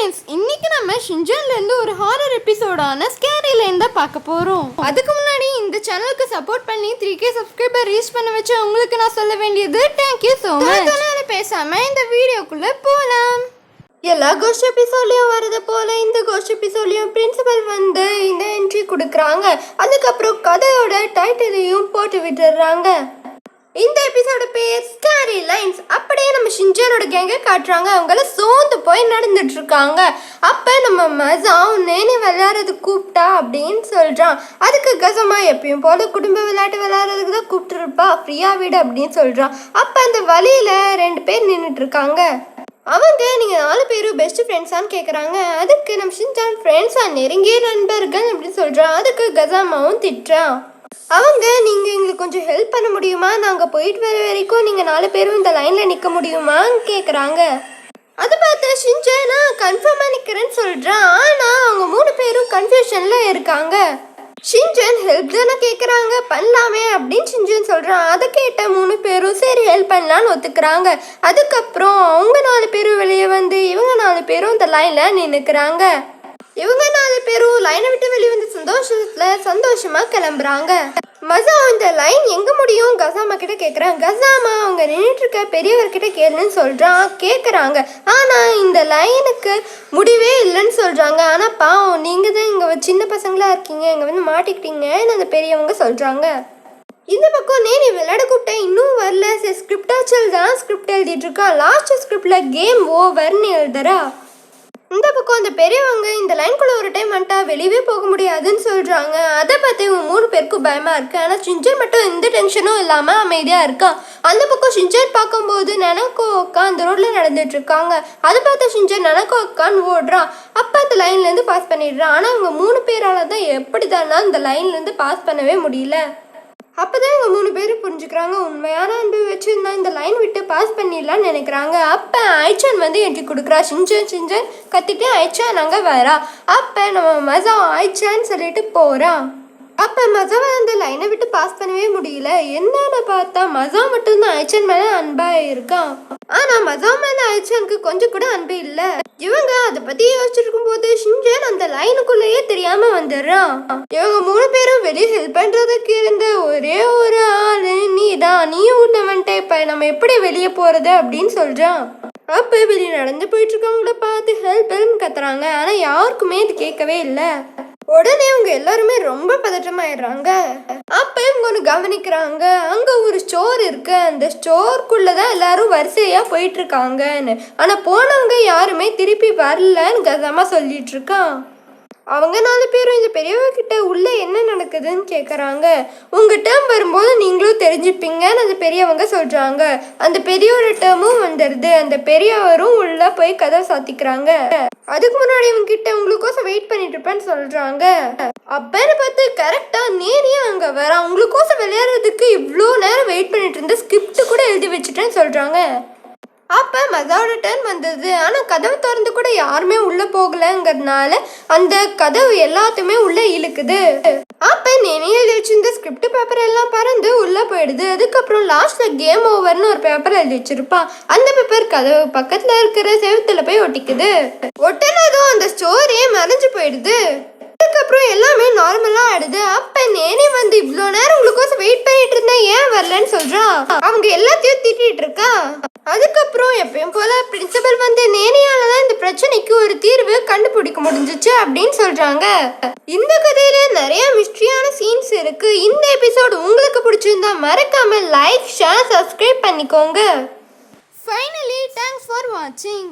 Friends, இன்னைக்கு நம்ம ஷின்சான்ல இருந்து ஒரு ஹாரர் எபிசோடான ஸ்கேரி லைன் தான் பார்க்க போறோம். அதுக்கு முன்னாடி இந்த சேனலுக்கு சப்போர்ட் பண்ணி 3K சப்ஸ்கிரைபர் ரீச் பண்ண வச்ச உங்களுக்கு நான் சொல்ல வேண்டியது தேங்க் யூ so much. பேசாம இந்த வீடியோக்குள்ள போலாம். எல்லா கோஸ்ட் எபிசோட்லயும் வரது போல இந்த கோஸ்ட் எபிசோட்லயும் பிரின்சிபல் வந்து இந்த என்ட்ரி கொடுக்குறாங்க. அதுக்கப்புறம் கதையோட டைட்டிலையும் போட்டு விட்டுறாங்க. இந்த எபிசோட பேர் ஸ்கேரி லைன்ஸ். அப்படியே நம்ம ஷின்சானோட கேங்கை காட்டுறாங்க. அவங்கள சோர்ந்து போய் நடந்துட்டு இருக்காங்க. அப்போ நம்ம மசா நேனி விளையாடுறது கூப்பிட்டா அப்படின்னு சொல்கிறான். அதுக்கு கசமா எப்பயும் போல குடும்ப விளையாட்டு விளையாடுறதுக்கு தான் கூப்பிட்டுருப்பா, ஃப்ரீயா விடு அப்படின்னு சொல்கிறான். அப்போ அந்த வழியில் 2 பேர் நின்றுட்டு இருக்காங்க. அவங்க நீங்கள் 4 பேரும் பெஸ்ட் ஃப்ரெண்ட்ஸான்னு கேட்குறாங்க. அதுக்கு நம்ம ஷின்சான் ஃப்ரெண்ட்ஸாக நெருங்கிய நண்பர்கள் அப்படின்னு சொல்கிறான். அதுக்கு கசாமாவும் திட்டுறான். அவங்க நீங்கள் எங்களுக்கு கொஞ்சம் ஹெல்ப் பண்ண முடியுமா, நாங்கள் போயிட்டு வர வரைக்கும் நீங்கள் 4 பேரும் இந்த லைனில் நிற்க முடியுமான்னு கேட்குறாங்க. அதை பார்த்து ஷின்சானா கன்ஃபார்மாக நிற்கிறேன்னு சொல்கிறான். ஆனால் அவங்க 3 பேரும் கன்ஃபியூஷனில் இருக்காங்க. ஷின்சான் ஹெல்ப் தானே கேட்குறாங்க, பண்ணலாமே அப்படின்னு ஷின்சான் சொல்கிறான். அதை கேட்ட 3 பேரும் சரி ஹெல்ப் பண்ணலான்னு ஒத்துக்கிறாங்க. அதுக்கப்புறம் அவங்க 4 பேரும் வெளியே வந்து இவங்க 4 பேரும் இந்த லைனில் நின்றுக்கிறாங்க. இவங்க 4 பேரும் லைனை விட்டு வெளியே வந்து சந்தோஷமா கிளம்புறாங்க. மசா இந்த லைன் எங்க முடியும் கசாமா கிட்ட கேட்குறான். கசாமா அவங்க நின்றுட்டு இருக்க பெரியவர்கிட்ட கேளுன்னு சொல்றான். கேட்குறாங்க. ஆனா இந்த லைனுக்கு முடிவே இல்லைன்னு சொல்றாங்க. ஆனா பாவம் நீங்க தான் இங்க சின்ன பசங்களா இருக்கீங்க, இங்க வந்து மாட்டிக்கிட்டீங்கன்னு அந்த பெரியவங்க சொல்றாங்க. இந்த பக்கம் நேனி விளையாட கூப்பிட்ட இன்னும் வரல. ஸ்கிரிப்டாச்சல் தான் ஸ்கிரிப்ட் எழுதிட்டு இருக்கா. லாஸ்ட் ஸ்கிரிப்ட்ல கேம் ஓவர்னு எழுதுறா. இந்த பக்கம் அந்த பெரியவங்க இந்த லைனுக்குள்ள ஒரு டைம் வந்துட்டா வெளியே போக முடியாதுன்னு சொல்கிறாங்க. அதை பார்த்து இவங்க 3 பேருக்கும் பயமாக இருக்குது. ஆனால் ஷின்சான் மட்டும் எந்த டென்ஷனும் இல்லாமல் அமைதியாக இருக்கான். அந்த பக்கம் ஷின்சான் பார்க்கும்போது நனக்கோ அக்கா அந்த ரோட்டில் நடந்துட்டு இருக்காங்க. அதை பார்த்து ஷின்சான் நனக்கோ அக்கான்னு ஓடுறான். அப்போ அந்த லைன்லேருந்து பாஸ் பண்ணிடுறான். ஆனால் அவங்க 3 பேரால் தான் எப்படி தானா இந்த லைன்லேருந்து பாஸ் பண்ணவே முடியல. அப்போ தான் இவங்க 3 பேரும் புரிஞ்சுக்கிறாங்க. உண்மையான அன்பு வச்சுருந்தா இந்த லைன் விட்டு பாஸ் பண்ணிடலான்னு நினைக்கிறாங்க. அப்போ ஐச்சான் வந்து என்ட்ரி கொடுக்குறா. ஷின்சான் கத்திட்டு ஐச்சான் அங்கே வரா. அப்போ நம்ம மசா ஐச்சான்னு சொல்லிட்டு போகிறான். அப்போ மசாவை அந்த லைனை விட்டு பாஸ் பண்ணவே முடியல. என்னன்னு பார்த்தா மசா மட்டும்தான் ஐச்சான் மேலே அன்பாக இருக்கான். ஆனால் மசா மேலே ஐச்சானுக்கு கொஞ்சம் கூட அன்பு இல்லை. இவங்க அதை பற்றி யோசிச்சிருக்கும் போது ஷின்சான் அந்த லைனுக்குள்ளேயே தெரியாமல் வந்துடுறான். இவங்க 3 பேரும் வெளியே ஹெல்ப் பண்ணுறதுக்கு இருந்த ஒரே ஒரு ஆள் நீயும் உன்னை வந்துட்டு இப்போ நம்ம எப்படி வெளியே போகிறது அப்படின்னு சொல்கிறான். அப்போ வெளியே நடந்து போயிட்டு இருக்கவங்கள பார்த்து ஹெல்ப்னு கத்துறாங்க. ஆனால் யாருக்குமே இது கேட்கவே இல்லை. உடனே அவங்க எல்லாருமே ரொம்ப பதட்டமாயிடுறாங்க. அப்போ இவங்க ஒன்று கவனிக்கிறாங்க. அங்கே ஒரு ஸ்டோர் இருக்கு. அந்த ஸ்டோருக்குள்ளதான் எல்லாரும் வரிசையா போயிட்டு இருக்காங்கன்னு. ஆனால் போனவங்க யாருமே திருப்பி வரலன்னு கசமா சொல்லிட்டு இருக்கான். அவங்க 4 பேரும் இந்த பெரியவர்கிட்ட உள்ளே என்ன நடக்குதுன்னு கேட்குறாங்க. உங்கள் டேர்ம் வரும்போது நீங்களும் தெரிஞ்சுப்பீங்கன்னு அந்த பெரியவங்க சொல்கிறாங்க. அந்த பெரியவரோட டேர்மும் வந்துடுது. அந்த பெரியவரும் உள்ளே போய் கதவை சாத்திக்கிறாங்க. அதுக்கு முன்னாடி இவங்க கிட்ட உங்களுக்கோசம் வெயிட் பண்ணிட்டு இருப்பேன்னு சொல்கிறாங்க. அப்பன்னு பார்த்து கரெக்டாக நேரியா அங்கே வர உங்களுக்கோசம் விளையாடுறதுக்கு இவ்வளோ நேரம் வெயிட் பண்ணிட்டு இருந்த ஸ்கிரிப்ட் கூட எழுதி வச்சுட்டேன்னு சொல்கிறாங்க. அப்போ மசாவோட டர்ன் வந்தது. ஆனால் கதவை திறந்து கூட யாருமே உள்ளே போகலைங்கிறதுனால அந்த கதவு எல்லாத்தையுமே உள்ளே இழுக்குது. அப்போ நினைவில் வச்சிருந்த ஸ்கிரிப்ட் பேப்பர் எல்லாம் பறந்து உள்ளே போயிடுது. அதுக்கப்புறம் லாஸ்ட்டில் கேம் ஓவர்னு ஒரு பேப்பர் எழுதி வச்சிருப்பான். அந்த பேப்பர் கதவு பக்கத்தில் இருக்கிற செவுத்துல போய் ஒட்டிக்குது. ஒட்டினதும் அந்த ஸ்டோரியே மறைஞ்சு போயிடுது. அதுக்கப்புறம் எல்லாமே நார்மலாக ஆயிடுது. அப்போ நேனி வந்து இவ்வளோ நேரம் உங்களுக்கோசம் வெயிட் பண்ணிட்டு இருந்தேன் ஏன் வரலன்னு சொல்கிறான். அவங்க எல்லாத்தையும் திட்டிட்டு இருக்கா. அதுக்கப்புறம் எப்பயும் போல பிரின்சிபல் வந்து நேனியால தான் இந்த பிரச்சனைக்கு ஒரு தீர்வு கண்டுபிடிக்க முடிஞ்சிச்சு அப்படின்னு சொல்றாங்க. இந்த கதையில நிறைய மிஸ்ட்ரியான சீன்ஸ் இருக்கு. இந்த எபிசோடு உங்களுக்கு பிடிச்சிருந்தா மறக்காம லைக், ஷேர், சப்ஸ்கிரைப் பண்ணிக்கோங்க. ஃபைனலி தேங்க்ஸ் ஃபார் வாட்சிங்.